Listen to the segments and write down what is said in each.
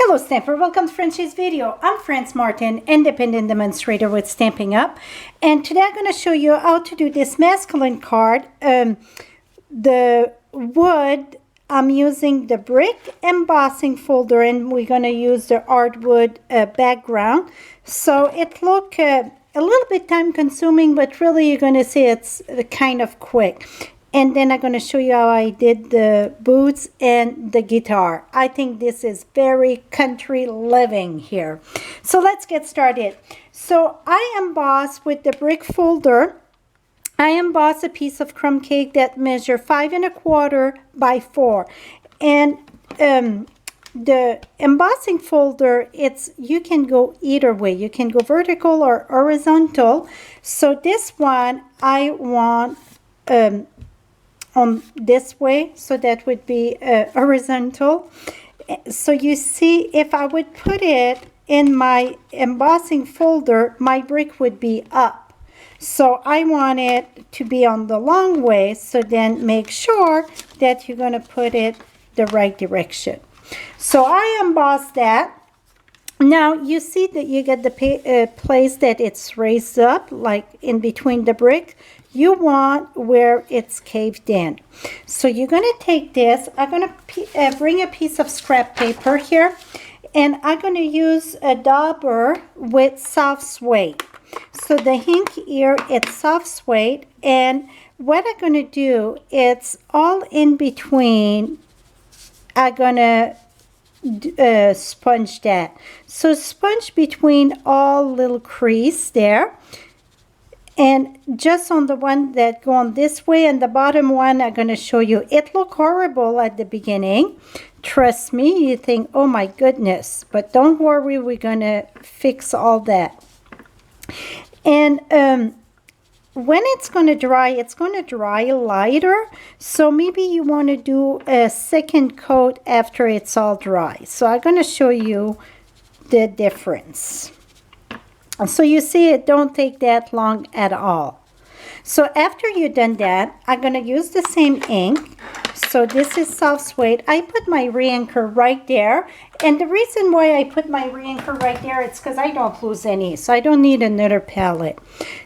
Hello Stamper, welcome to Frenchie's video. I'm France Martin, independent demonstrator with Stampin' Up. And today I'm going to show you how to do this masculine card. The wood, I'm using the brick embossing folder and we're going to use the hardwood background. So it look a little bit time consuming, but really you're going to see it's kind of quick. And then I'm going to show you how I did the boots and the guitar. I think this is very country living here. So let's get started. So I embossed with the brick folder. I embossed a piece of crumb cake that measure 5 1/4 by 4. And the embossing folder, you can go either way. You can go vertical or horizontal. So this one I want on this way, so that would be horizontal. So you see, if I would put it in my embossing folder, my brick would be up. So I want it to be on the long way, so then make sure that you're going to put it the right direction. So I embossed that. Now you see that you get the place that it's raised up, like in between the brick. You want where it's caved in. So you're going to take this. I'm going to bring a piece of scrap paper here, and I'm going to use a dauber with soft suede. So the ink here, it's soft suede, and what I'm going to do, it's all in between. I'm going to sponge that. So sponge between all little crease there. And just on the one that go on this way, and the bottom one I'm going to show you. It looked horrible at the beginning. Trust me, you think, oh my goodness. But don't worry, we're going to fix all that. And when it's going to dry lighter. So maybe you want to do a second coat after it's all dry. So I'm going to show you the difference. So you see, it don't take that long at all. So after you've done that, I'm going to use the same ink. So this is soft suede. I put my re-inker right there. And the reason why I put my re-inker right there, it's because I don't lose any. So I don't need another palette.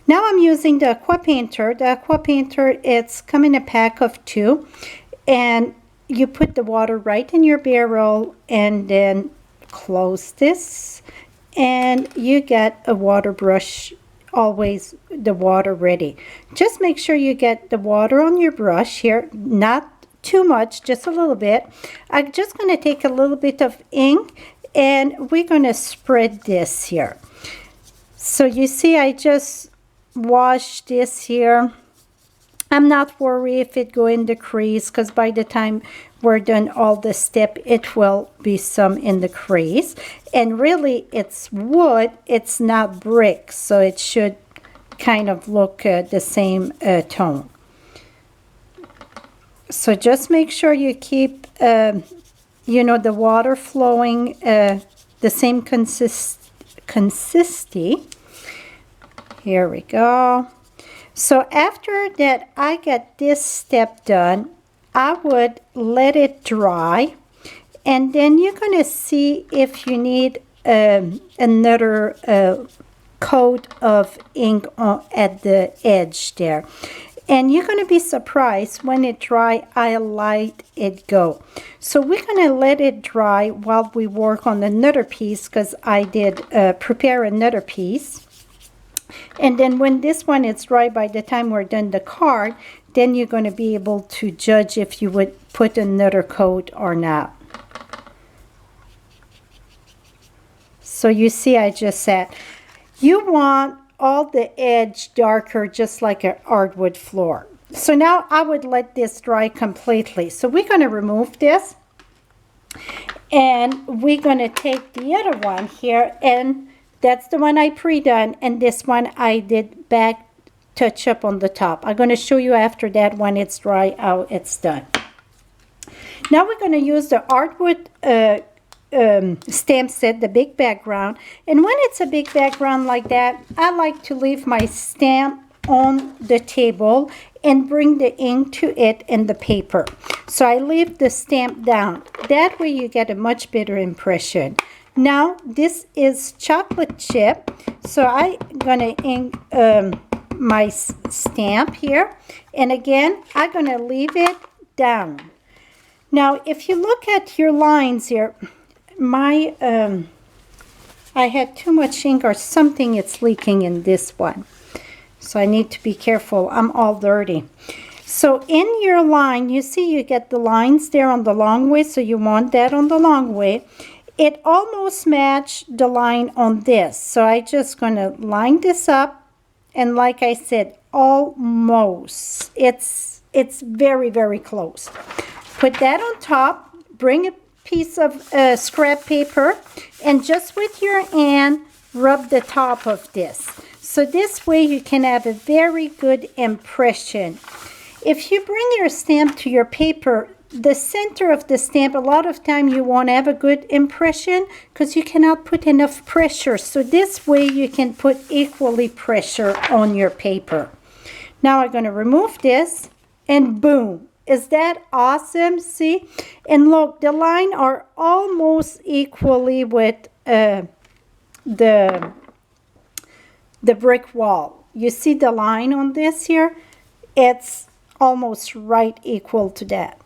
Now I'm using the Aqua Painter. The Aqua Painter, it's come in a pack of 2. And you put the water right in your barrel and then close this. And you get a water brush, always the water ready. Just make sure you get the water on your brush here, not too much, just a little bit. I'm just going to take a little bit of ink and we're going to spread this here. So you see, I just washed this here. I'm not worried if it go in the crease, because by the time we're done all the step, it will be some in the crease. And really, it's wood, it's not brick, so it should kind of look the same tone. So just make sure you keep, you know, the water flowing the same consistency. Here we go. So after that I get this step done, I would let it dry, and then you're going to see if you need another coat of ink at the edge there. And you're going to be surprised when it dry, I let it go. So we're going to let it dry while we work on another piece, because I did prepare another piece. And then when this one is dry, by the time we're done the card, then you're going to be able to judge if you would put another coat or not. So you see, I just said, you want all the edge darker, just like a hardwood floor. So now I would let this dry completely. So we're going to remove this. And we're going to take the other one here, and that's the one I pre-done, and this one I did back touch up on the top. I'm going to show you after that, when it's dry, how it's done. Now we're going to use the hardwood stamp set, the big background. And when it's a big background like that, I like to leave my stamp on the table and bring the ink to it and the paper. So I leave the stamp down. That way you get a much better impression. Now this is chocolate chip, so I'm gonna ink my stamp here, and again I'm gonna leave it down. Now if you look at your lines here, my I had too much ink or something, it's leaking in this one, so I need to be careful. I'm all dirty. So in your line, you see you get the lines there on the long way, so you want that on the long way. It almost matched the line on this, so I just gonna line this up, and like I said, almost. It's very, very close. Put that on top, bring a piece of scrap paper, and just with your hand, rub the top of this. So this way you can have a very good impression. If you bring your stamp to your paper, the center of the stamp, a lot of time you won't have a good impression because you cannot put enough pressure. So this way you can put equally pressure on your paper. Now I'm going to remove this, and boom. Is that awesome? See? And look, the line are almost equally with the brick wall. You see the line on this here? It's almost right equal to that.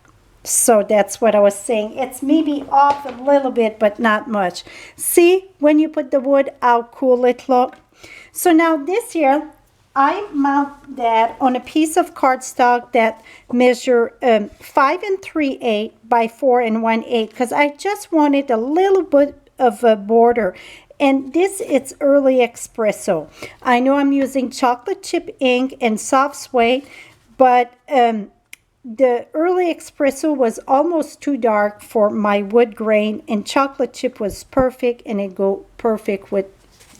So that's what I was saying. It's maybe off a little bit, but not much. See, when you put the wood, how cool it looks. So now this here, I mount that on a piece of cardstock that measure 5 3/8 by 4 1/8, because I just wanted a little bit of a border. And this, it's early espresso. I know I'm using chocolate chip ink and soft suede, but the early espresso was almost too dark for my wood grain, and chocolate chip was perfect, and it go perfect with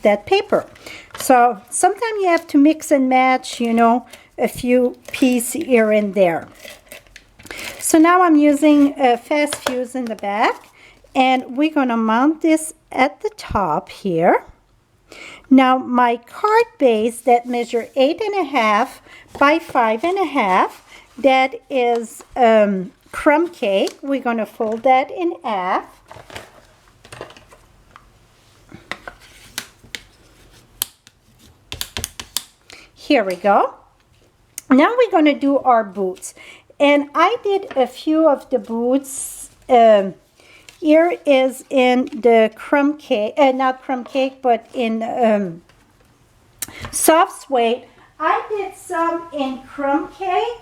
that paper. So sometimes you have to mix and match, you know, a few pieces here and there. So now I'm using a fast fuse in the back, and we're going to mount this at the top here. Now my card base that measure 8.5 by 5.5, that is crumb cake. We're going to fold that in half. Here we go. Now we're going to do our boots. And I did a few of the boots. Here is in the crumb cake, not crumb cake, but in soft suede. I did some in crumb cake.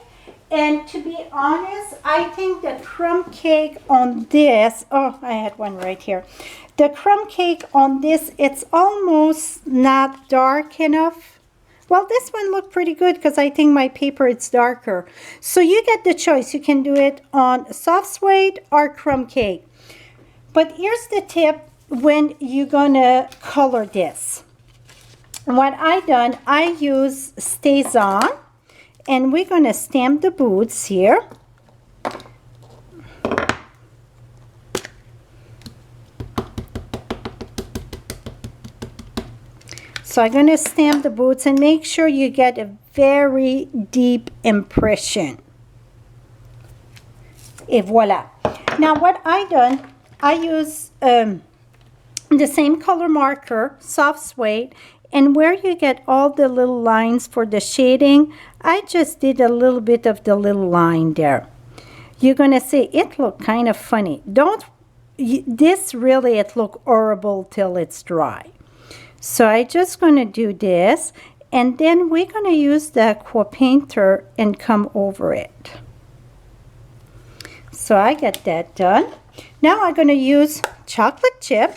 And to be honest, I think the crumb cake on this, oh, I had one right here. The crumb cake on this, it's almost not dark enough. Well, this one looked pretty good because I think my paper is darker. So you get the choice. You can do it on soft suede or crumb cake. But here's the tip when you're gonna color this. What I done, I use Stays On, and we're gonna stamp the boots here. So I'm going to stamp the boots, and make sure you get a very deep impression. Et voila. Now what I done, I use the same color marker, soft suede, and where you get all the little lines for the shading, I just did a little bit of the little line there. You're going to say it look kind of funny. This really, it look horrible till it's dry. So I just going to do this, and then we're going to use the aqua painter and come over it. So I get that done. Now I'm going to use chocolate chip.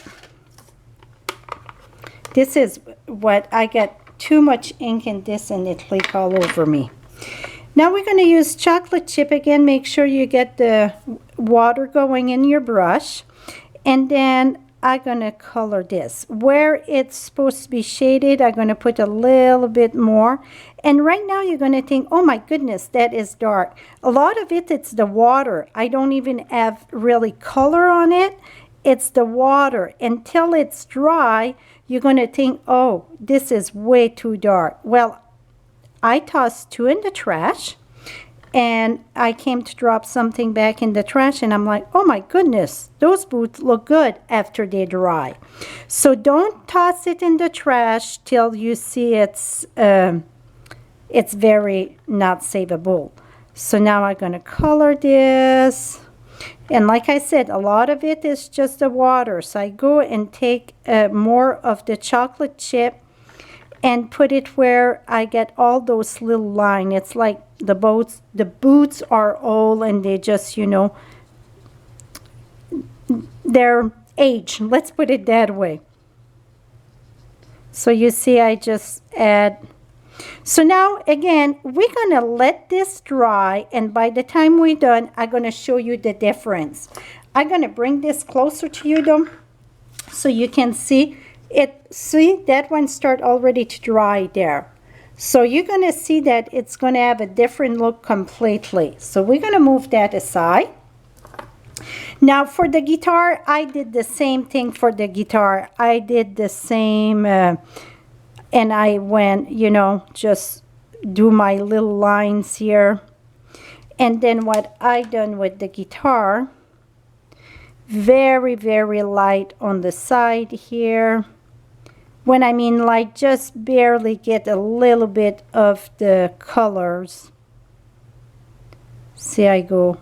This is what I got too much ink in this, and it leaked all over me. Now we're going to use chocolate chip again. Make sure you get the water going in your brush, and then I'm going to color this. Where it's supposed to be shaded, I'm going to put a little bit more. And right now you're going to think, oh my goodness, that is dark. A lot of it, it's the water. I don't even have really color on it. It's the water. Until it's dry, you're going to think, oh, this is way too dark. Well, I tossed 2 in the trash, and I came to drop something back in the trash, and I'm like, oh my goodness, those boots look good after they dry. So don't toss it in the trash till you see it's very not savable. So now I'm going to color this. And like I said, a lot of it is just the water. So I go and take more of the chocolate chip and put it where I get all those little lines. It's like the boots are old, and they just, you know, they're aged. Let's put it that way. So you see, I just add. So now again, we're gonna let this dry, and by the time we're done, I'm gonna show you the difference. I'm gonna bring this closer to you though, so you can see it. See, that one start already to dry there. So you're gonna see that it's gonna have a different look completely. So we're gonna move that aside. Now for the guitar, I did the same thing for the guitar. I did the same, and I went, you know, just do my little lines here. And then what I done with the guitar, very, very light on the side here. When I mean light, just barely get a little bit of the colors. See, I go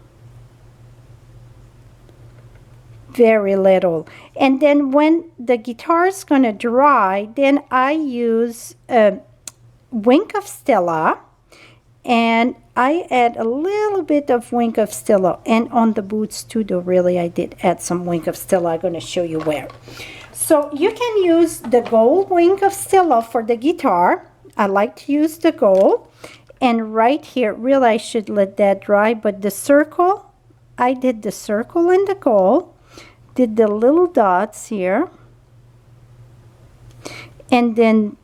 very little. And then when the guitar is gonna dry, then I use a wink of Stella, and I add a little bit of wink of Stella. And on the boots too, though, really I did add some wink of Stella. I'm gonna show you where. So you can use the gold wink of Stella for the guitar. I like to use the gold. And right here, really I should let that dry, but the circle, I did the circle in the gold, did the little dots here, and then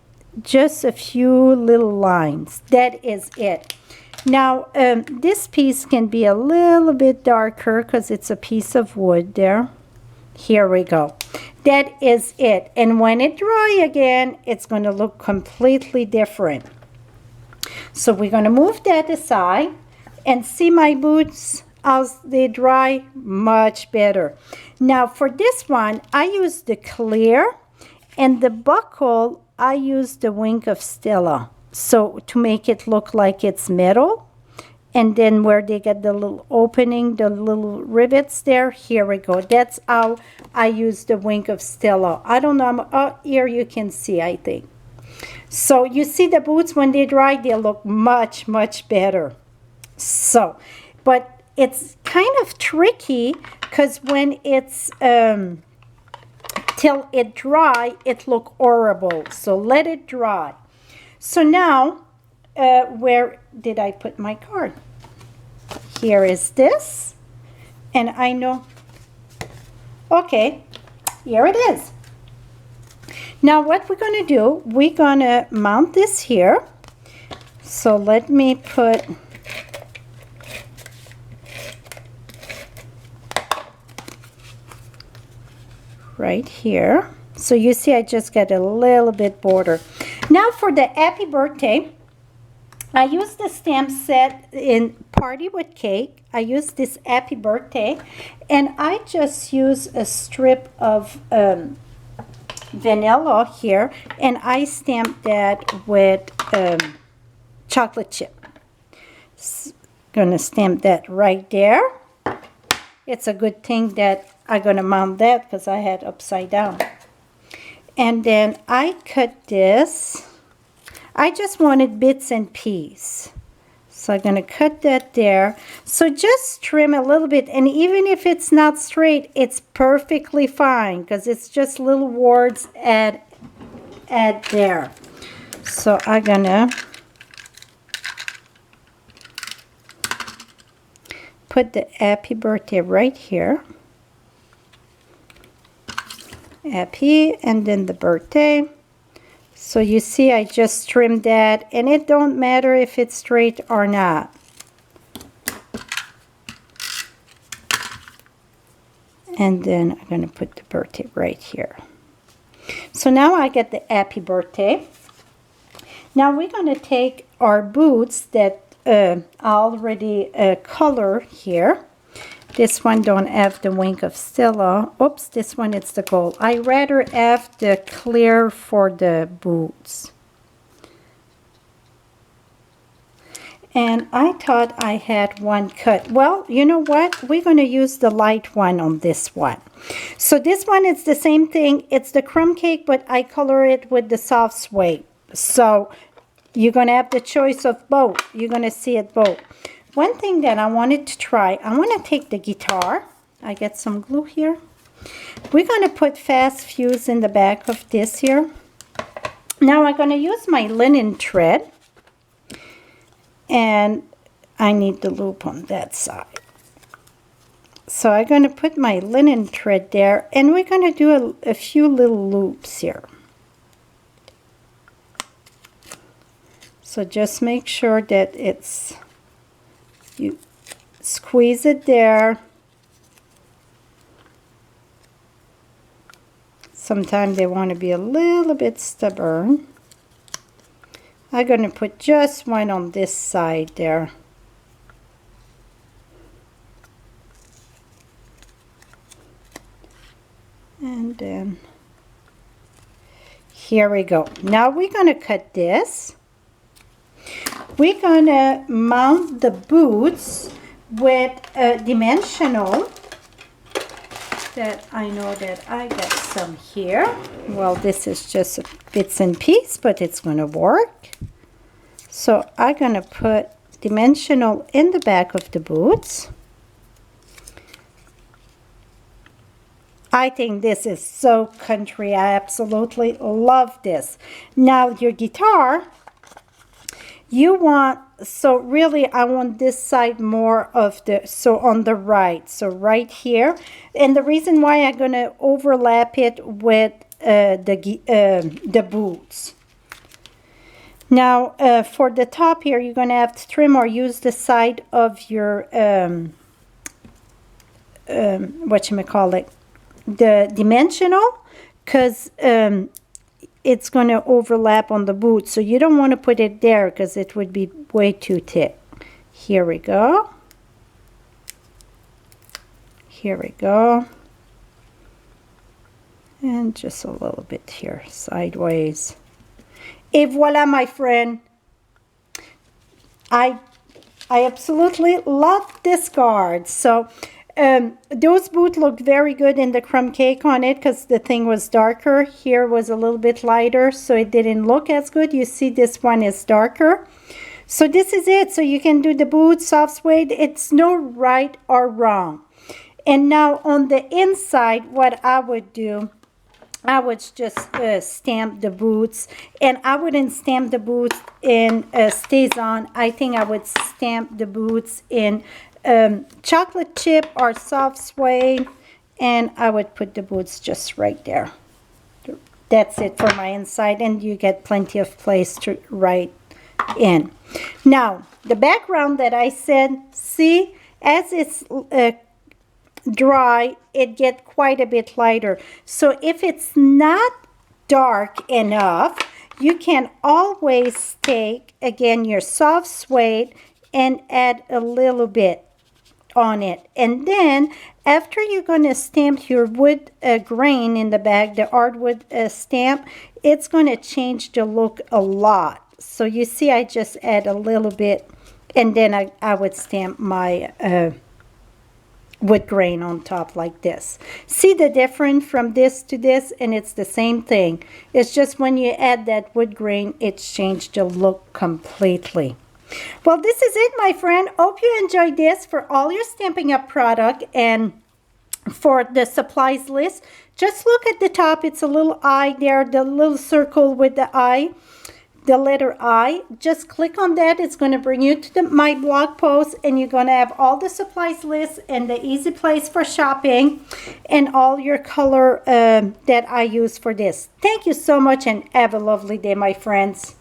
just a few little lines. That is it. Now this piece can be a little bit darker because it's a piece of wood there. Here we go. That is it. And when it dry again, it's going to look completely different. So we're going to move that aside and see my boots as they dry much better. Now for this one, I use the clear, and the buckle, I use the wink of Stella. So to make it look like it's metal. And then where they get the little opening, the little rivets there, here we go. That's how I use the wink of Stella. I don't know, oh, here you can see, I think. So you see the boots, when they dry, they look much, much better. So, but it's kind of tricky, because when it's, till it dry, it look horrible. So let it dry. So now, where did I put my card? Here is this, and I know, okay, here it is. Now what we're gonna do, we're gonna mount this here. So let me put right here. So you see I just got a little bit border. Now for the happy birthday, I use the stamp set in Party with Cake. I use this happy birthday, and I just use a strip of vanilla here, and I stamp that with chocolate chip. Gonna stamp that right there. It's a good thing that I'm gonna mount that because I had upside down. And then I cut this. I just wanted bits and pieces. So I'm going to cut that there. So just trim a little bit. And even if it's not straight, it's perfectly fine, because it's just little wards add there. So I'm going to put the happy birthday right here. Happy, and then the birthday. So you see I just trimmed that, and it don't matter if it's straight or not. And then I'm going to put the birthday right here. So now I get the happy birthday. Now we're going to take are boots that I already color here. This one don't have the wink of Stella. Oops, this one it's the gold. I rather have the clear for the boots. And I thought I had one cut. Well, you know what? We're going to use the light one on this one. So this one is the same thing. It's the crumb cake, but I color it with the soft suede. So you're going to have the choice of both. You're going to see it both. One thing that I wanted to try, I want to take the guitar. I get some glue here. We're going to put fast fuse in the back of this here. Now I'm going to use my linen thread. And I need the loop on that side. So I'm going to put my linen thread there, and we're going to do a few little loops here. So just make sure that you squeeze it there. Sometimes they want to be a little bit stubborn. I'm going to put just one on this side there. And then here we go. Now we're going to cut this. We're going to mount the boots with a dimensional that I know that I got some here. Well, this is just bits and pieces, but it's going to work. So I'm going to put dimensional in the back of the boots. I think this is so country. I absolutely love this. Now your guitar, you want, so really I want this side more of the, so on the right, so right here. And the reason why I'm going to overlap it with the boots. Now for the top here, you're going to have to trim or use the side of your, whatchamacallit, the dimensional, because it's going to overlap on the boot. So you don't want to put it there because it would be way too thick. Here we go. Here we go. And just a little bit here, sideways. Et voila, my friend. I absolutely love this card. So those boots look very good in the crumb cake on it because the thing was darker. Here was a little bit lighter, so it didn't look as good. You see this one is darker. So this is it. So you can do the boots, soft suede. It's no right or wrong. And now on the inside, what I would do, I would just stamp the boots. And I wouldn't stamp the boots in stays on. I think I would stamp the boots in chocolate chip or soft suede, and I would put the boots just right there. That's it for my inside, and you get plenty of place to write in. Now the background that I said, see, as it's dry, it gets quite a bit lighter. So if it's not dark enough, you can always take again your soft suede and add a little bit on it. And then after you're going to stamp your wood grain in the back, the hardwood stamp, it's going to change the look a lot. So you see I just add a little bit, and then I would stamp my wood grain on top like this. See the difference from this to this? And it's the same thing. It's just when you add that wood grain, it's changed the look completely. Well, this is it, my friend. Hope you enjoyed this. For all your Stampin' Up product and for the supplies list, just look at the top. It's a little eye there, the little circle with the eye, the letter I. Just click on that. It's going to bring you to my blog post, and you're going to have all the supplies list and the easy place for shopping and all your color that I use for this. Thank you so much, and have a lovely day, my friends.